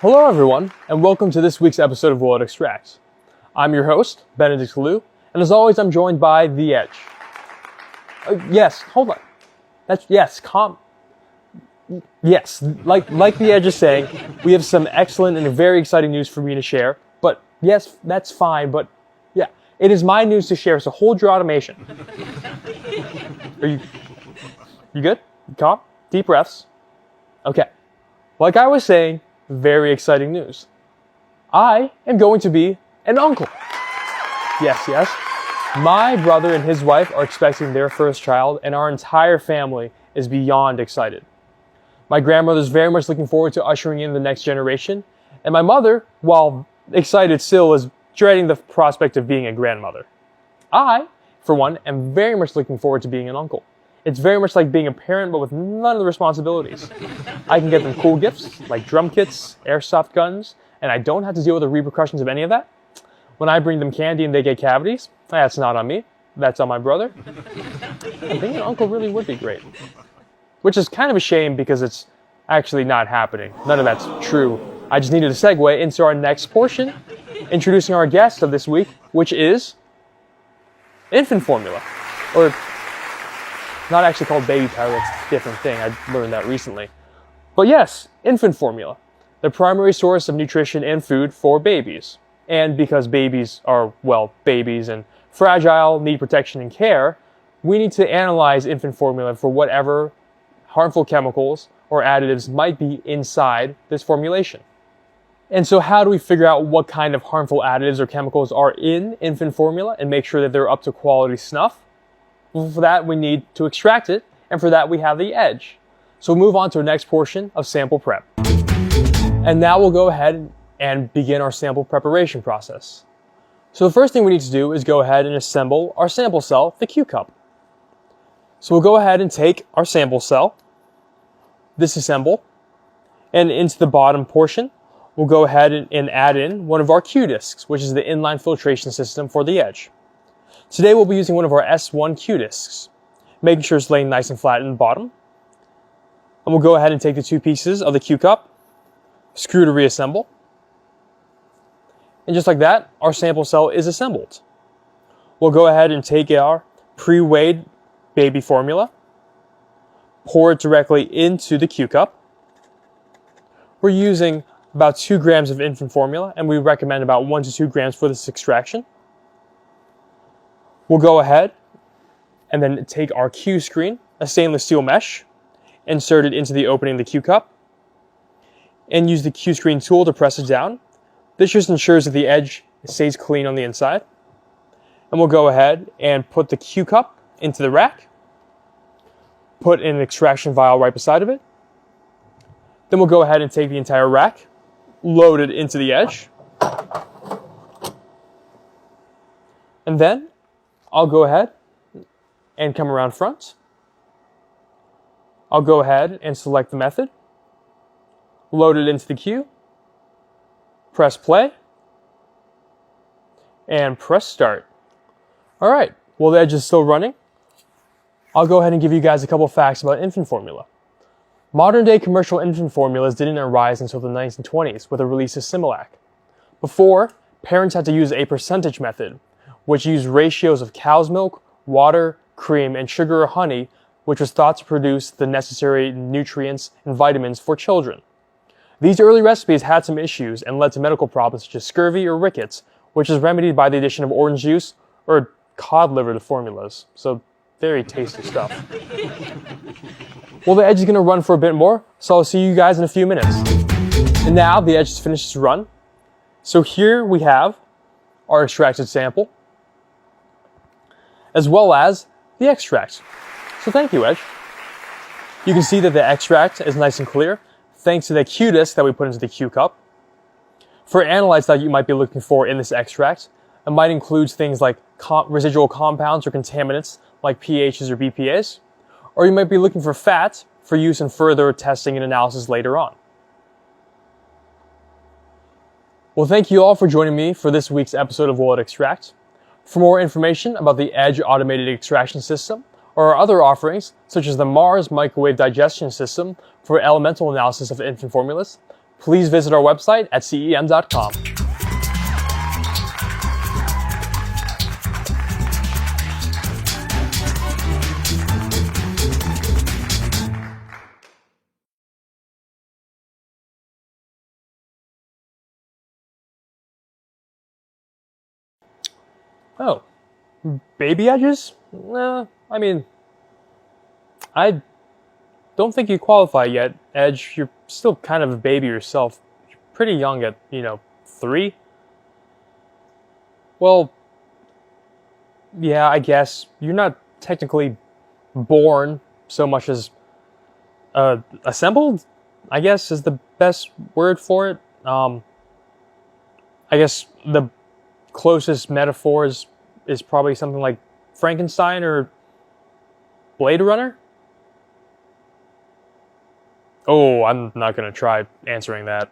Hello everyone, and welcome to this week's episode of Will It Extract. I'm your host, Benedict Liu, and as always I'm joined by The Edge. Yes, hold on. Yes, like The Edge is saying, we have some excellent and very exciting news for me to share, but yes, that's fine, but yeah, it is my news to share, so hold your automation. You good? You calm? Deep breaths. Okay. Like I was saying, very exciting news. I am going to be an uncle. Yes. My brother and his wife are expecting their first child, and our entire family is beyond excited. My grandmother's very much looking forward to ushering in the next generation, and my mother, while excited still, is dreading the prospect of being a grandmother. I, for one, am very much looking forward to being an uncle. It's very much like being a parent, but with none of the responsibilities. I can get them cool gifts, like drum kits, airsoft guns, and I don't have to deal with the repercussions of any of that. When I bring them candy and they get cavities, that's not on me. That's on my brother. And being an uncle really would be great. Which is kind of a shame because it's actually not happening. None of that's true. I just needed a segue into our next portion, introducing our guest of this week, which is infant formula. Or not actually called baby powder, that's a different thing. I learned that recently. But yes, infant formula, the primary source of nutrition and food for babies. And because babies are, well, babies and fragile, need protection and care, we need to analyze infant formula for whatever harmful chemicals or additives might be inside this formulation. And so how do we figure out what kind of harmful additives or chemicals are in infant formula and make sure that they're up to quality snuff? Well, for that, we need to extract it, and for that, we have The Edge. So we'll move on to the next portion of sample prep. And now we'll go ahead and begin our sample preparation process. So the first thing we need to do is go ahead and assemble our sample cell, the Q-cup. So we'll go ahead and take our sample cell, disassemble, and into the bottom portion, we'll go ahead and add in one of our Q-discs, which is the inline filtration system for The Edge. Today we'll be using one of our S1 Q-discs, making sure it's laying nice and flat in the bottom. And we'll go ahead and take the two pieces of the Q-cup, screw to reassemble. And just like that, our sample cell is assembled. We'll go ahead and take our pre-weighed baby formula, pour it directly into the Q-cup. We're using about 2 grams of infant formula, and we recommend about 1 to 2 grams for this extraction. We'll go ahead and then take our Q screen, a stainless steel mesh, insert it into the opening of the Q-cup, and use the Q screen tool to press it down. This just ensures that the edge stays clean on the inside. And we'll go ahead and put the Q-cup into the rack, put in an extraction vial right beside of it. Then we'll go ahead and take the entire rack, load it into the edge, and then I'll go ahead and come around front. I'll go ahead and select the method, load it into the Q, press play, and press start. All right, well, the edge is still running. I'll go ahead and give you guys a couple facts about infant formula. Modern day commercial infant formulas didn't arise until the 1920s with the release of Similac. Before, parents had to use a percentage method, which used ratios of cow's milk, water, cream, and sugar or honey, which was thought to produce the necessary nutrients and vitamins for children. These early recipes had some issues and led to medical problems such as scurvy or rickets, which is remedied by the addition of orange juice or cod liver to formulas. So, very tasty stuff. Well, the edge is going to run for a bit more, so I'll see you guys in a few minutes. And now the edge has finished its run. So here we have our extracted sample, as well as the extract. So thank you, Edge. You can see that the extract is nice and clear, thanks to the Q-disc that we put into the Q-cup. For analytes that you might be looking for in this extract, it might include things like residual compounds or contaminants like pHs or BPAs, or you might be looking for fat for use in further testing and analysis later on. Well, thank you all for joining me for this week's episode of Will It Extract. For more information about the Edge automated extraction system or our other offerings, such as the Mars microwave digestion system for elemental analysis of infant formulas, please visit our website at cem.com. Oh, baby edges? I mean, I don't think you qualify yet, Edge. You're still kind of a baby yourself. You're pretty young at, 3? Well, yeah, I guess. You're not technically born so much as assembled, I guess, is the best word for it. I guess the closest metaphor is probably something like Frankenstein or Blade Runner. Oh, I'm not going to try answering that.